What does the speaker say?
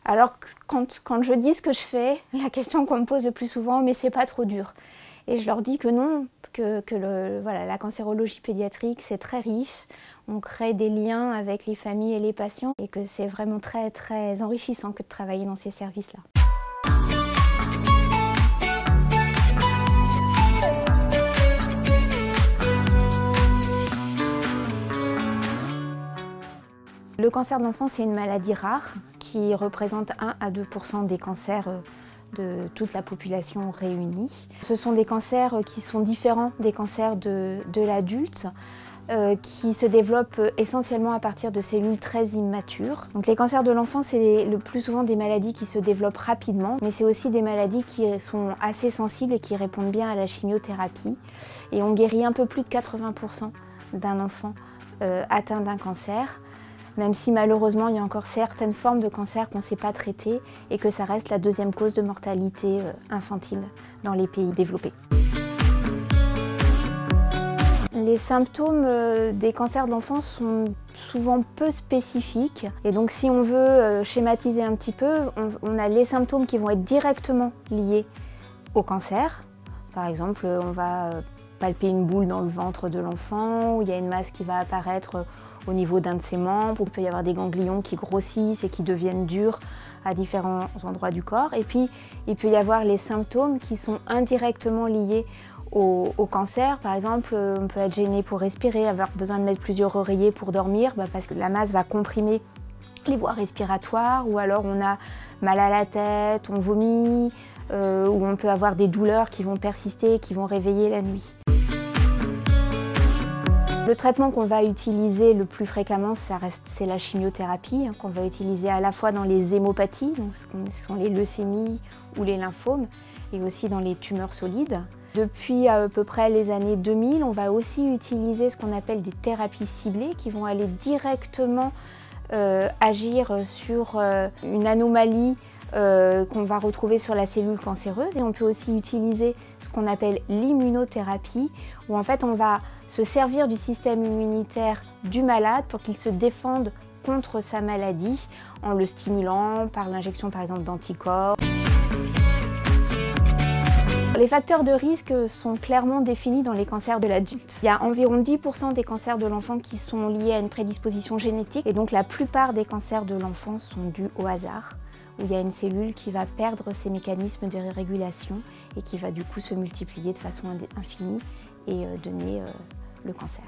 Alors quand je dis ce que je fais, la question qu'on me pose le plus souvent, mais c'est pas trop dur. Et je leur dis que non, voilà, la cancérologie pédiatrique c'est très riche, on crée des liens avec les familles et les patients et que c'est vraiment très très enrichissant que de travailler dans ces services-là. Le cancer de l'enfant, c'est une maladie rare qui représente 1 à 2% des cancers de toute la population réunie. Ce sont des cancers qui sont différents des cancers de l'adulte, qui se développent essentiellement à partir de cellules très immatures. Donc les cancers de l'enfant, c'est le plus souvent des maladies qui se développent rapidement, mais c'est aussi des maladies qui sont assez sensibles et qui répondent bien à la chimiothérapie. Et on guérit un peu plus de 80% d'un enfant atteint d'un cancer, même si malheureusement il y a encore certaines formes de cancer qu'on ne sait pas traiter et que ça reste la deuxième cause de mortalité infantile dans les pays développés. Les symptômes des cancers de l'enfant sont souvent peu spécifiques et donc si on veut schématiser un petit peu, on a les symptômes qui vont être directement liés au cancer. Par exemple, on va palper une boule dans le ventre de l'enfant, ou il y a une masse qui va apparaître au niveau d'un de ses membres, il peut y avoir des ganglions qui grossissent et qui deviennent durs à différents endroits du corps. Et puis, il peut y avoir les symptômes qui sont indirectement liés au cancer. Par exemple, on peut être gêné pour respirer, avoir besoin de mettre plusieurs oreillers pour dormir, parce que la masse va comprimer les voies respiratoires, ou alors on a mal à la tête, on vomit, ou on peut avoir des douleurs qui vont persister, qui vont réveiller la nuit. Le traitement qu'on va utiliser le plus fréquemment, c'est la chimiothérapie, qu'on va utiliser à la fois dans les hémopathies, donc ce sont les leucémies ou les lymphomes, et aussi dans les tumeurs solides. Depuis à peu près les années 2000, on va aussi utiliser ce qu'on appelle des thérapies ciblées qui vont aller directement agir sur une anomalie qu'on va retrouver sur la cellule cancéreuse. Et on peut aussi utiliser ce qu'on appelle l'immunothérapie, où en fait on va se servir du système immunitaire du malade pour qu'il se défende contre sa maladie en le stimulant par l'injection par exemple d'anticorps. Les facteurs de risque sont clairement définis dans les cancers de l'adulte. Il y a environ 10% des cancers de l'enfant qui sont liés à une prédisposition génétique et donc la plupart des cancers de l'enfant sont dus au hasard, où il y a une cellule qui va perdre ses mécanismes de régulation et qui va du coup se multiplier de façon infinie et donner le cancer.